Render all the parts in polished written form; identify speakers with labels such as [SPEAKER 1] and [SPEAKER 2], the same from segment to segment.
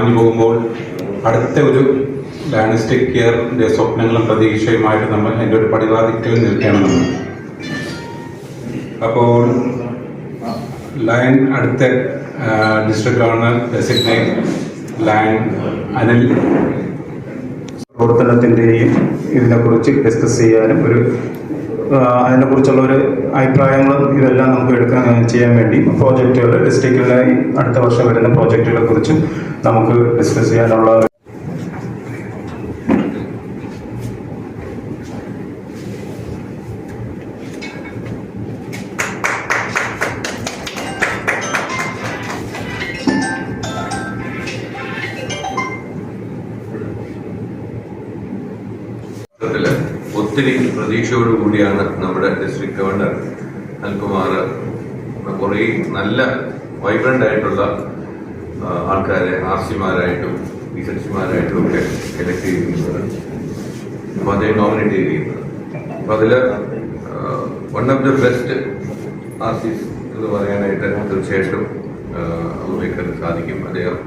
[SPEAKER 1] മാഞ്ഞു പോകുമ്പോൾ അടുത്ത ഒരു ഡയഗ്നോസ്റ്റിക് കെയറിൻ്റെ സ്വപ്നങ്ങളും പ്രതീക്ഷയുമായിട്ട് നമ്മൾ എൻ്റെ ഒരു പടിവാതിക്കൽ നിൽക്കുകയാണ് നമ്മൾ. അപ്പോൾ ലയൺ അടുത്ത district governor designate lion Anil പ്രവർത്തനത്തിൻ്റെയും ഇതിനെക്കുറിച്ച് ഡിസ്കസ് ചെയ്യാനും അതിനെക്കുറിച്ചുള്ള ഒരു അഭിപ്രായങ്ങളും ഇതെല്ലാം നമുക്ക് ചെയ്യാൻ വേണ്ടി പ്രോജക്റ്റുകൾ ഡിസ്ട്രിക്റ്റിലായി അടുത്ത വർഷം വരുന്ന പ്രോജക്റ്റുകളെ കുറിച്ചും നമുക്ക് ഡിസ്കസ് ചെയ്യാനുള്ള
[SPEAKER 2] ഒത്തിരി പ്രതീക്ഷയോടുകൂടിയാണ് നമ്മുടെ ഡിസ്ട്രിക്ട് ഗവർണർ അനിൽകുമാർ കുറേ നല്ല വൈബ്രന്റ് ആയിട്ടുള്ള ആൾക്കാരെ RC-മാരായിട്ടും PZC-മാരായിട്ടും ഒക്കെ എലക്ട് ചെയ്യുന്നത്. അപ്പോൾ അതേ നോമിനേറ്റ് ചെയ്തിരിക്കുന്നത്. അപ്പോൾ അതിൽ one of the best RCs എന്ന് പറയാനായിട്ട് തീർച്ചയായിട്ടും അബൂബക്കറിന് സാധിക്കും. അദ്ദേഹം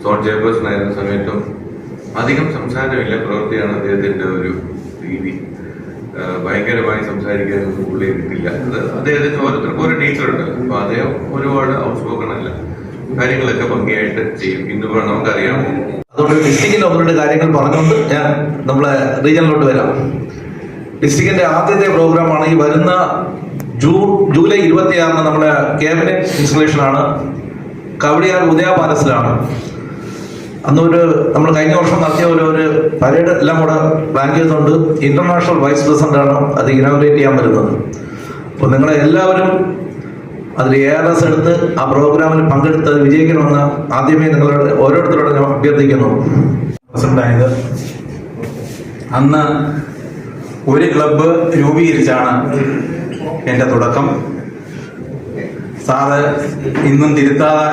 [SPEAKER 2] സോൺ ചെയർപേഴ്സൺ ആയിരുന്ന സമയത്തും അധികം സംസാരമില്ല, പ്രവൃത്തിയാണ് അദ്ദേഹത്തിന്റെ ഒരു രീതി. ഭയങ്കരമായി സംസാരിക്കാനൊന്നും പുള്ളി കിട്ടില്ല. അദ്ദേഹത്തിന് ഓരോരുത്തർക്കും ഓരോ നേച്ചറുണ്ട്. അപ്പൊ അദ്ദേഹം ഒരുപാട് ഔട്ട്സ്പോക്കൺ അല്ല, കാര്യങ്ങളൊക്കെ ഭംഗിയായിട്ട് ചെയ്യും. ഇന്നിപ്പോൾ നമുക്കറിയാം.
[SPEAKER 3] അതുകൊണ്ട് ഡിസ്ട്രിക്റ്റിന്റെ ഒന്ന് കാര്യങ്ങൾ പറഞ്ഞുകൊണ്ട് ഞാൻ നമ്മളെ റീജിയനിലോട്ട് വരാം. ഡിസ്ട്രിക്റ്റിന്റെ ആദ്യത്തെ പ്രോഗ്രാമാണ് ഈ വരുന്ന ജൂലൈ 26 നമ്മുടെ ക്യാബിനറ്റ് ഇൻസ്റ്റലേഷൻ ആണ്. കവടിയാർ ഉദയ പാലസിലാണ്. അന്നൊരു നമ്മൾ കഴിഞ്ഞ വർഷം നടത്തിയ ഒരു പരേഡ് എല്ലാം കൂടെ പ്ലാൻ ചെയ്തുകൊണ്ട് ഇന്റർനാഷണൽ വൈസ് പ്രസിഡന്റ് ആണ് അത് ഇനോഗ്രേറ്റ് ചെയ്യാൻ വരുന്നത്. അപ്പോൾ നിങ്ങളെ എല്ലാവരും അതിൽ ARS എടുത്ത് ആ പ്രോഗ്രാമിൽ പങ്കെടുത്ത് വിജയിക്കണമെന്ന് ആദ്യമേ നിങ്ങളുടെ ഓരോരുത്തരോട് ഞാൻ അഭ്യർത്ഥിക്കുന്നു.
[SPEAKER 4] പ്രസിഡന്റായത് അന്ന് ഒരു ക്ലബ്ബ് രൂപീകരിച്ചാണ് എൻ്റെ തുടക്കം. സാറ് ഇന്നും തിരുത്താതെ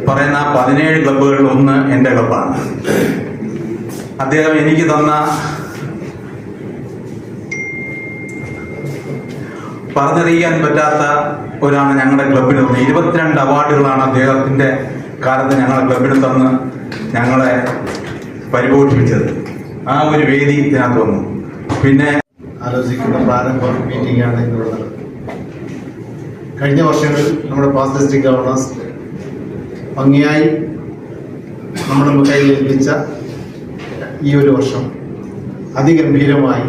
[SPEAKER 4] പറയുന്ന 17 ക്ലബ്ബുകളിൽ ഒന്ന് എൻ്റെ ക്ലബ്ബാണ്. അദ്ദേഹം എനിക്ക് തന്ന പറഞ്ഞറിയിക്കാൻ പറ്റാത്ത ഒരാണ് ഞങ്ങളുടെ ക്ലബിന് തന്നത്. 22 അവാർഡുകളാണ് അദ്ദേഹത്തിന്റെ കാലത്ത് ഞങ്ങളുടെ ക്ലബിന് തന്ന് ഞങ്ങളെ പരിപോഷിപ്പിച്ചത്. ആ ഒരു വേദി ഇതിനകത്ത് വന്നു. പിന്നെ
[SPEAKER 5] ആലോചിക്കുന്ന പ്രാരംഭ മീറ്റിംഗാണ് ഇന്നുള്ളത്. കഴിഞ്ഞ വർഷങ്ങളിൽ നമ്മുടെ പാസ്റ്റ് ഡിസ്ട്രിക്ട് ഗവർണേഴ്സ് ഭംഗിയായി നമ്മുടെ കയ്യിൽ ഏൽപ്പിച്ച ഈ ഒരു വർഷം അതിഗംഭീരമായി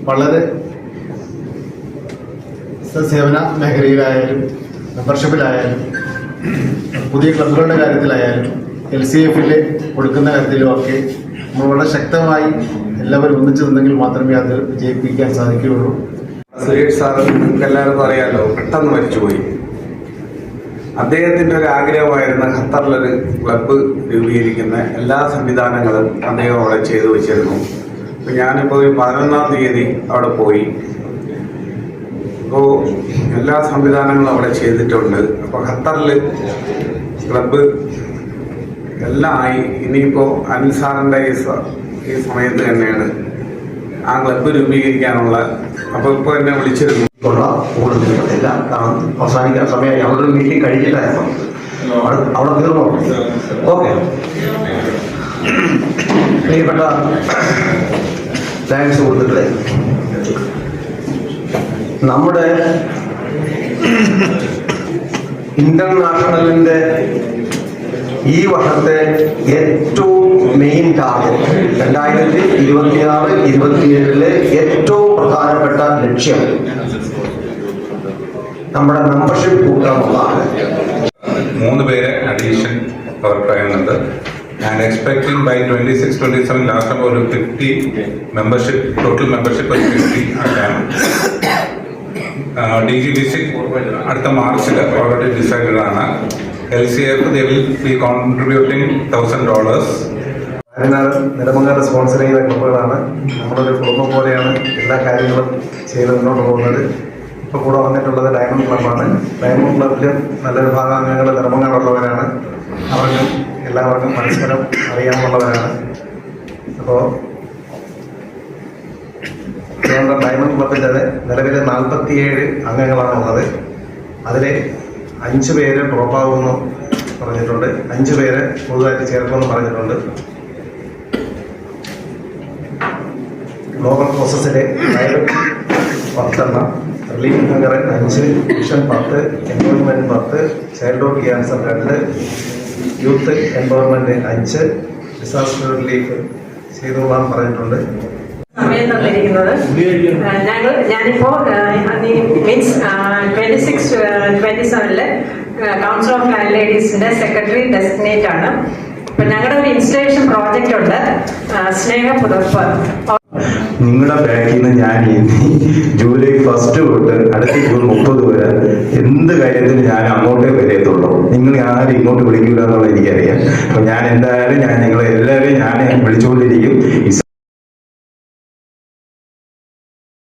[SPEAKER 5] വളരെ സേവന മേഖലയിലായാലും മെമ്പർഷിപ്പിലായാലും പുതിയ ക്ലബുകളുടെ കാര്യത്തിലായാലും LCF-ൽ കൊടുക്കുന്ന കാര്യത്തിലുമൊക്കെ നമ്മൾ വളരെ ശക്തമായി എല്ലാവരും ഒന്നിച്ചു നിന്നെങ്കിൽ മാത്രമേ അത് വിജയിപ്പിക്കാൻ സാധിക്കുകയുള്ളൂ.
[SPEAKER 6] സുരേഷ് സാർ നിങ്ങൾക്ക് എല്ലാവർക്കും അറിയാലോ, പെട്ടെന്ന് മരിച്ചുപോയി. അദ്ദേഹത്തിന്റെ ഒരു ആഗ്രഹമായിരുന്നു ഖത്തറിലൊരു ക്ലബ്ബ് രൂപീകരിക്കുന്ന എല്ലാ സംവിധാനങ്ങളും അദ്ദേഹം അവിടെ ചെയ്തു വെച്ചിരുന്നു. അപ്പോൾ ഞാനിപ്പോൾ 11-ാം തീയതി അവിടെ പോയി. അപ്പോൾ എല്ലാ സംവിധാനങ്ങളും അവിടെ ചെയ്തിട്ടുണ്ട്. അപ്പോൾ ഖത്തറിൽ ക്ലബ്ബ് എല്ലാം ആയി. ഇനിയിപ്പോൾ അനിൽ സാറിൻ്റെ ഈ സമയത്ത് തന്നെയാണ് ആ ക്ലബ്ബ് രൂപീകരിക്കാനുള്ള. അപ്പോൾ ഇപ്പോൾ എന്നെ വിളിച്ചിരുന്നു.
[SPEAKER 3] എല്ലാം അവസാനിക്കാൻ സമയമായി. അവിടെ ഒരു മീറ്റിംഗ് കഴിഞ്ഞിട്ടായിരുന്നു, അവിടെ തീർന്നു. ഓക്കെ, പ്രിയപ്പെട്ട താങ്ക്സ് സുഹൃത്തുക്കളെ, നമ്മുടെ ഇന്റർനാഷണലിന്റെ ഈ വർഷത്തെ ഏറ്റവും മെയിൻ ടാർഗറ്റ് 2026-27 ഏറ്റവും പ്രധാനപ്പെട്ട ലക്ഷ്യം നമ്മുടെ മെമ്പർഷിപ്പ് കൂട്ടാനുള്ളതാണ്.
[SPEAKER 1] 3 പേരെ അഡീഷൻ അവർ പറയുന്നുണ്ട്. ആൻഡ് എക്സ്പെക്ടിങ് ബൈ 26-27 ലാസ്റ്റ് ആകുമ്പോൾ ഒരു 50 മെമ്പർഷിപ്പ്, ടോട്ടൽ മെമ്പർഷിപ്പ് 50 ആക്കാൻ. DG ഡിസ്ട്രിക്ട് അടുത്ത മാർച്ചിൽ ഓൾറെഡി ഡിസൈഡഡ് ആണ്. LCF they will be contributing $1,000.
[SPEAKER 5] Nedumangad sponsor ചെയ്ത ക്ലബ്ബുകളാണ്. നമ്മളൊരു കുടുംബം പോലെയാണ് എല്ലാ കാര്യങ്ങളും ചെയ്ത് മുന്നോട്ട് പോകുന്നത്. ഇപ്പോൾ കൂടെ വന്നിട്ടുള്ളത് ഡയമണ്ട് ക്ലബ്ബാണ്. ഡയമണ്ട് ക്ലബിലും നല്ലൊരു ഭാഗം അംഗങ്ങൾ നെടുമങ്ങാടുള്ളവരാണ്. അവർക്കും എല്ലാവർക്കും പരസ്പരം അറിയാനുള്ളവരാണ്. അപ്പോൾ ഡയമണ്ട് ക്ലബിൻ്റെ നിലവിൽ 47 അംഗങ്ങളാണുള്ളത്. അതിൽ 5 പേര് ഡ്രോപ്പ് ആകുന്നു. പറഞ്ഞിട്ടുണ്ട്. 5 പേരെ പുതുതായിട്ട് ചേർക്കുമെന്ന് പറഞ്ഞിട്ടുണ്ട്. ഗ്ലോബൽ പ്രോസസ്സിലെ പ്രൈവറ്റ് 10 എണ്ണം, റിലീഫ് നഗർ 5, mission 10, employment 10, childhood cancer 2, youth empowerment 5, disaster relief ചെയ്തോളാൻ പറഞ്ഞിട്ടുണ്ട്.
[SPEAKER 7] സമയം തന്നിരിക്കുന്നത് ഞാനിപ്പോ മീൻസ് 26-27 കൗൺസിൽ ഓഫ് ലാൻഡ് ലേഡീസിന്റെ സെക്രട്ടറി ഡെസിഗ്നേറ്റ് ആണ്. അപ്പൊ ഞങ്ങളുടെ ഒരു ഇൻസ്റ്റലേഷൻ പ്രോജക്റ്റ് ഉണ്ട്, സ്നേഹപുതപ്പ്.
[SPEAKER 1] നിങ്ങളുടെ ബാക്കിൽ നിന്ന് ഞാൻ ജൂലൈ 1 തൊട്ട് അടുത്ത ജൂൺ 30 വരെ എന്ത് കാര്യത്തിന് ഞാൻ അങ്ങോട്ടേ വരത്തുള്ളൂ. നിങ്ങൾ ആരും ഇങ്ങോട്ട് വിളിക്കില്ല എന്നുള്ളത് എനിക്കറിയാം. അപ്പൊ ഞാൻ എന്തായാലും നിങ്ങളെ എല്ലാവരെയും ഞാൻ വിളിച്ചുകൊണ്ടിരിക്കും.